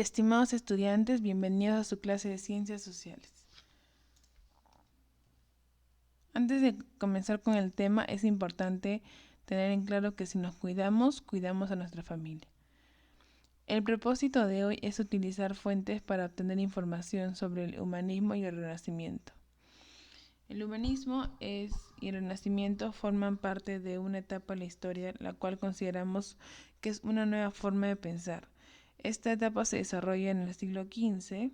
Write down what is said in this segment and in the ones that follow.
Estimados estudiantes, bienvenidos a su clase de Ciencias Sociales. Antes de comenzar con el tema, es importante tener en claro que si nos cuidamos, cuidamos a nuestra familia. El propósito de hoy es utilizar fuentes para obtener información sobre el humanismo y el Renacimiento. El humanismo y el Renacimiento forman parte de una etapa en la historia, la cual consideramos que es una nueva forma de pensar. Esta etapa se desarrolla en el siglo XV,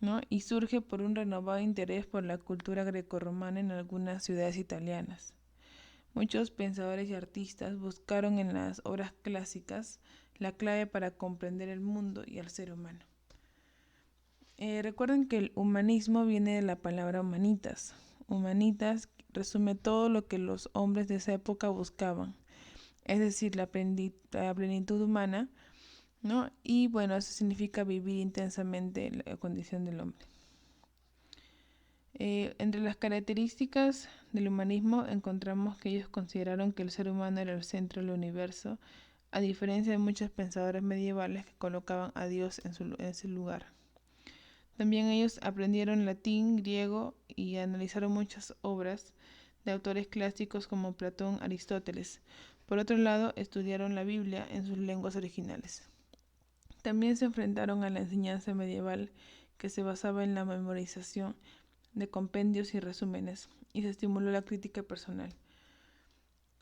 ¿no? Y surge por un renovado interés por la cultura grecorromana en algunas ciudades italianas. Muchos pensadores y artistas buscaron en las obras clásicas la clave para comprender el mundo y al ser humano. Recuerden que el humanismo viene de la palabra humanitas. Humanitas resume todo lo que los hombres de esa época buscaban, es decir, la plenitud humana, ¿no? Y bueno, eso significa vivir intensamente la condición del hombre. Entre las características del humanismo encontramos que ellos consideraron que el ser humano era el centro del universo, a diferencia de muchos pensadores medievales que colocaban a Dios en ese lugar. También ellos aprendieron latín, griego y analizaron muchas obras de autores clásicos como Platón, Aristóteles. Por otro lado, estudiaron la Biblia en sus lenguas originales. También se enfrentaron a la enseñanza medieval que se basaba en la memorización de compendios y resúmenes, y se estimuló la crítica personal.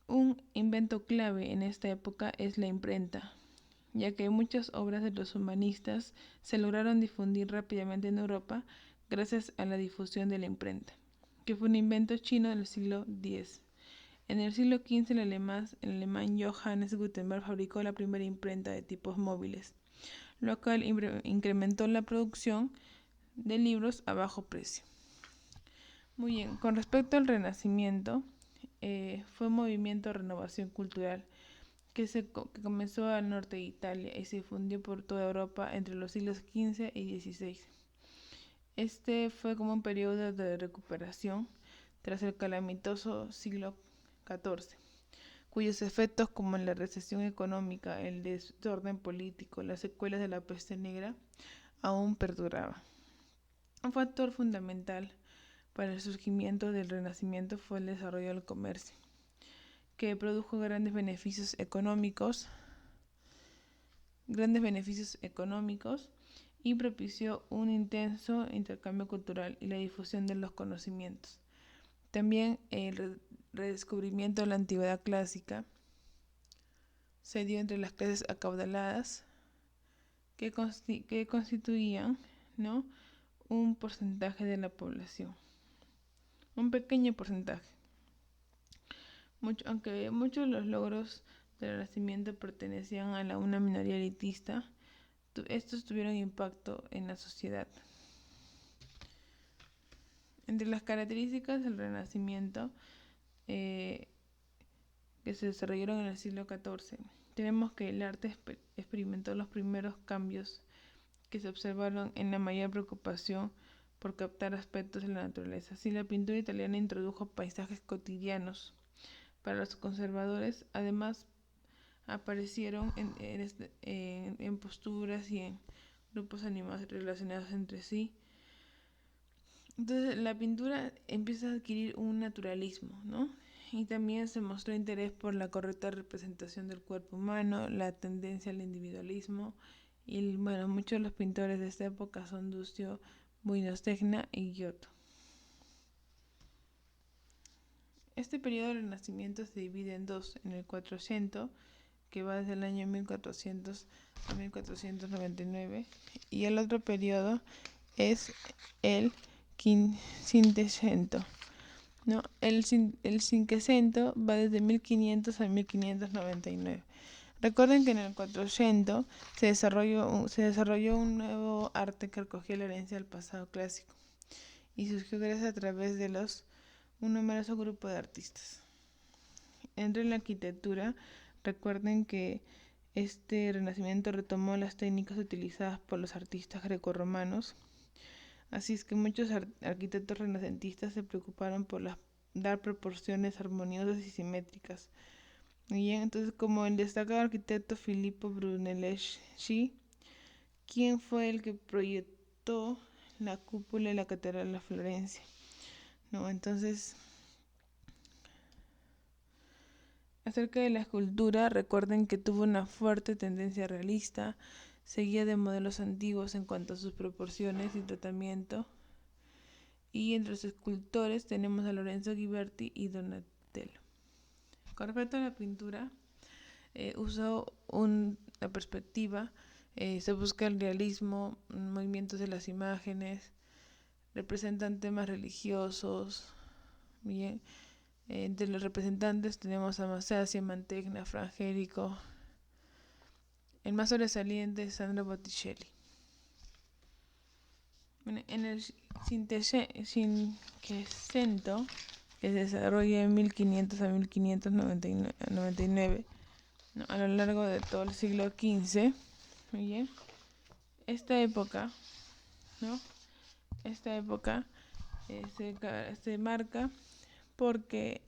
Un invento clave en esta época es la imprenta, ya que muchas obras de los humanistas se lograron difundir rápidamente en Europa gracias a la difusión de la imprenta, que fue un invento chino del siglo X. En el siglo XV, el alemán Johannes Gutenberg fabricó la primera imprenta de tipos móviles, lo cual incrementó la producción de libros a bajo precio. Muy bien, con respecto al Renacimiento, fue un movimiento de renovación cultural que comenzó al norte de Italia y se difundió por toda Europa entre los siglos XV y XVI. Este fue como un periodo de recuperación tras el calamitoso siglo XIV, cuyos efectos como la recesión económica, el desorden político, las secuelas de la peste negra aún perduraban. Un factor fundamental para el surgimiento del Renacimiento fue el desarrollo del comercio, que produjo grandes beneficios económicos y propició un intenso intercambio cultural y la difusión de los conocimientos. También el redescubrimiento de la antigüedad clásica se dio entre las clases acaudaladas que constituían, ¿no?, un porcentaje de la población, un pequeño porcentaje. Aunque muchos de los logros del Renacimiento pertenecían a una minoría elitista, estos tuvieron impacto en la sociedad. Entre las características del Renacimiento que se desarrollaron en el siglo XIV, tenemos que el arte experimentó los primeros cambios que se observaron en la mayor preocupación por captar aspectos de la naturaleza. Así, la pintura italiana introdujo paisajes cotidianos para los conservadores. Además, aparecieron en posturas y en grupos animados relacionados entre sí. Entonces la pintura empieza a adquirir un naturalismo, ¿no? Y también se mostró interés por la correcta representación del cuerpo humano, la tendencia al individualismo. Y bueno, muchos de los pintores de esta época son Duccio, Buenos-Tegna y Giotto. Este periodo del Renacimiento se divide en dos: en el 400, que va desde el año 1400 a 1499, y el otro periodo es el Cinquecento, ¿no? El Cinquecento va desde 1500 a 1599. Recuerden que en el 400 se desarrolló un nuevo arte que recogía la herencia del pasado clásico y surgió gracias a través de un numeroso grupo de artistas. Entre la arquitectura, recuerden que este renacimiento retomó las técnicas utilizadas por los artistas grecorromanos. Así es que muchos arquitectos renacentistas se preocuparon por dar proporciones armoniosas y simétricas. Bien, entonces, como el destacado arquitecto Filippo Brunelleschi, ¿quién fue el que proyectó la cúpula de la Catedral de Florencia? ¿No? Entonces, acerca de la escultura, recuerden que tuvo una fuerte tendencia realista, seguía de modelos antiguos en cuanto a sus proporciones y tratamiento. Y entre los escultores tenemos a Lorenzo Ghiberti y Donatello. Con respecto a la pintura, usó la perspectiva, se busca el realismo, movimientos de las imágenes, representan temas religiosos. Bien, entre los representantes tenemos a Masaccio, Mantegna, Frangélico. El más sobresaliente es Sandro Botticelli. Bueno, en el Cinquecento, que se desarrolla en 1500 a 1599, ¿no? A lo largo de todo el siglo XV. Muy bien. Esta época, ¿no? Esta época se marca porque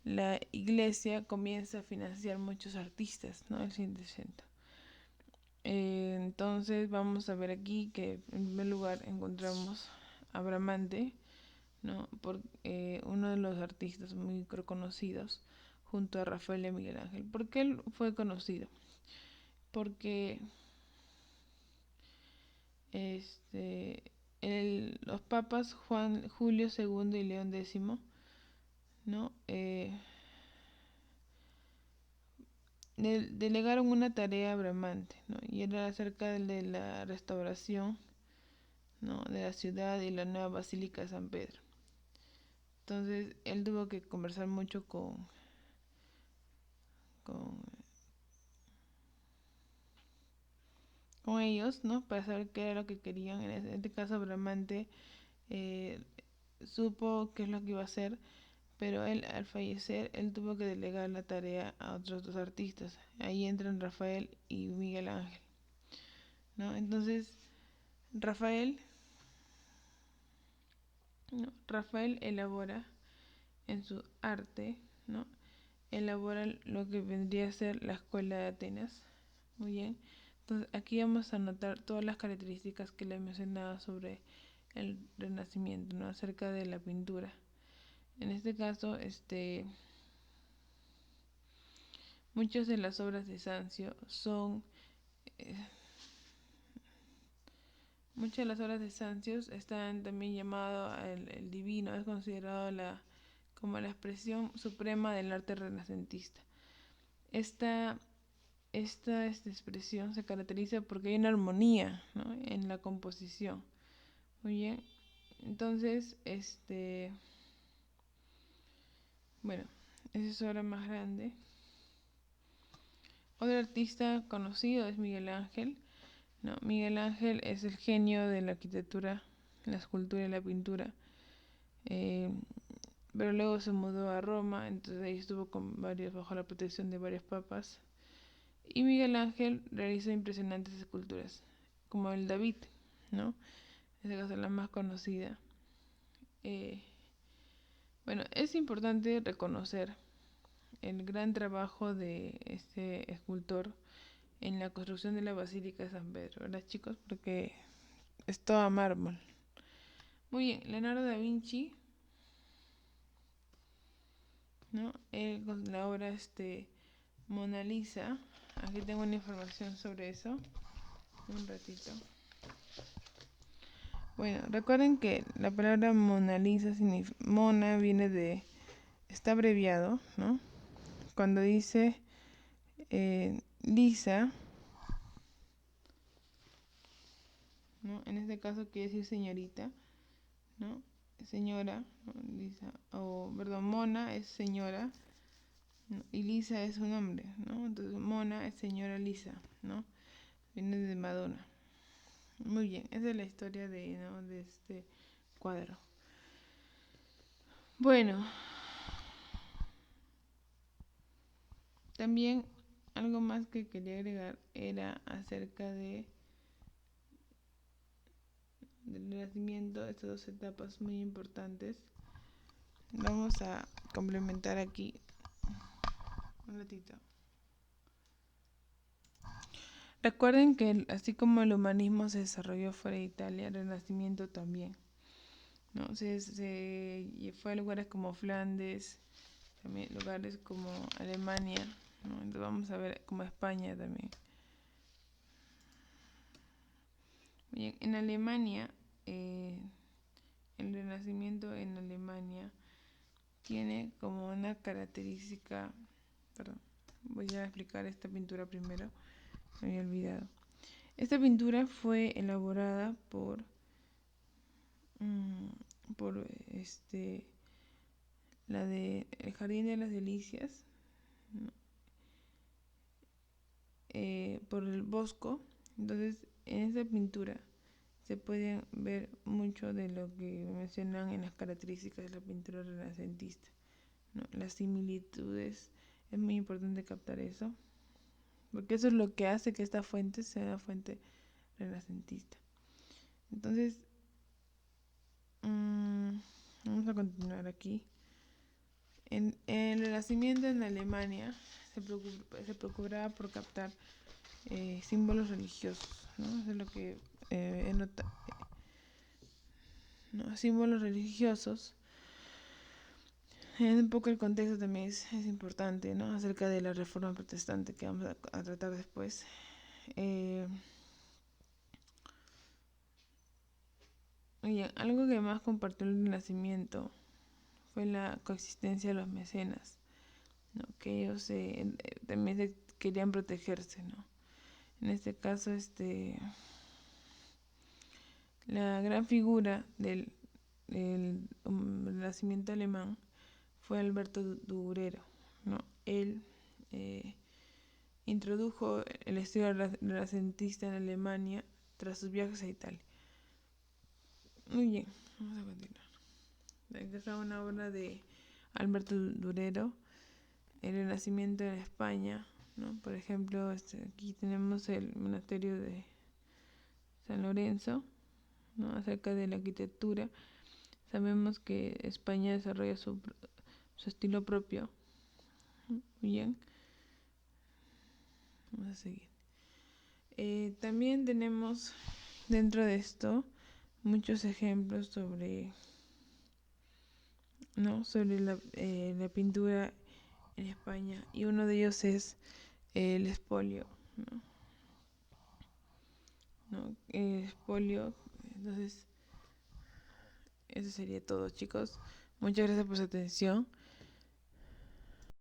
la iglesia comienza a financiar muchos artistas, ¿no? El Cinquecento. Entonces vamos a ver aquí que en primer lugar encontramos a Bramante, ¿no? Uno de los artistas muy reconocidos junto a Rafael y Miguel Ángel. ¿Por qué él fue conocido? Porque los papas Juan Julio II y León X, ¿no? Delegaron una tarea a Bramante, ¿no? Y era acerca de la restauración, ¿no? De la ciudad y la nueva Basílica de San Pedro. Entonces él tuvo que conversar mucho con ellos, ¿no? Para saber qué era lo que querían. En este caso Bramante supo qué es lo que iba a hacer, pero él al fallecer él tuvo que delegar la tarea a otros dos artistas. Ahí entran Rafael y Miguel Ángel, ¿no? Entonces Rafael, ¿no? Rafael elabora en su arte, ¿no? Elabora lo que vendría a ser la escuela de Atenas. Muy bien. Entonces aquí vamos a notar todas las características que le he mencionado sobre el Renacimiento, ¿no? Acerca de la pintura. En este caso, muchas de las obras de Sancio son muchas de las obras de Sancio están también llamado el divino, es considerado como la expresión suprema del arte renacentista. Esta expresión se caracteriza porque hay una armonía, ¿no? En la composición. Muy bien. Entonces, bueno, esa es su obra más grande. Otro artista conocido es Miguel Ángel, ¿no? Miguel Ángel es el genio de la arquitectura, la escultura y la pintura. Pero luego se mudó a Roma, entonces ahí estuvo bajo la protección de varios papas. Y Miguel Ángel realizó impresionantes esculturas, como el David, ¿no? Esa es la más conocida. Bueno, es importante reconocer el gran trabajo de este escultor en la construcción de la Basílica de San Pedro, ¿verdad, chicos? Porque es todo mármol. Muy bien, Leonardo da Vinci, ¿no? Él con la obra Mona Lisa. Aquí tengo una información sobre eso. Un ratito. Bueno, recuerden que la palabra Mona Lisa Mona viene de, está abreviado, ¿no? Cuando dice Lisa, ¿no? En este caso quiere decir señorita, ¿no? Señora, ¿no? Lisa, perdón, Mona es señora, ¿no? Y Lisa es un hombre, ¿no? Entonces Mona es señora Lisa, ¿no? Viene de Madonna. Muy bien, esa es la historia de este cuadro. Bueno, también algo más que quería agregar era acerca del Renacimiento, estas dos etapas muy importantes. Vamos a complementar aquí un ratito. Recuerden que así como el humanismo se desarrolló fuera de Italia, el Renacimiento también, ¿no? Se fue a lugares como Flandes, también lugares como Alemania, ¿no? Entonces vamos a ver como España también. Bien, en Alemania, el Renacimiento en Alemania tiene como una característica, perdón, voy a explicar esta pintura primero, me había olvidado. Esta pintura fue elaborada por la de El Jardín de las Delicias, ¿no? Por el Bosco. Entonces, en esta pintura se puede ver mucho de lo que mencionan en las características de la pintura renacentista, ¿no? Las similitudes, es muy importante captar eso, porque eso es lo que hace que esta fuente sea una fuente renacentista. Entonces, vamos a continuar aquí. En el Renacimiento en Alemania se procuraba por captar símbolos religiosos, ¿no? Eso es lo que he notado, ¿no? Símbolos religiosos. Un poco el contexto también es importante, ¿no? Acerca de la reforma protestante que vamos a tratar después. Oye, algo que más compartió el Renacimiento fue la coexistencia de los mecenas, ¿no? Que ellos también querían protegerse, ¿no? En este caso, la gran figura del Renacimiento alemán fue Alberto Durero, ¿no? Él introdujo el estilo renacentista en Alemania tras sus viajes a Italia. Muy bien, vamos a continuar. Esta es una obra de Alberto Durero, el Renacimiento en España, ¿no? Por ejemplo, aquí tenemos el monasterio de San Lorenzo, ¿no? Acerca de la arquitectura. Sabemos que España desarrolla su estilo propio. Muy bien, vamos a seguir. También tenemos dentro de esto muchos ejemplos sobre, ¿no? Sobre la pintura en España, y uno de ellos es el espolio, ¿no? ¿No? El espolio. Entonces, eso sería todo, chicos. Muchas gracias por su atención.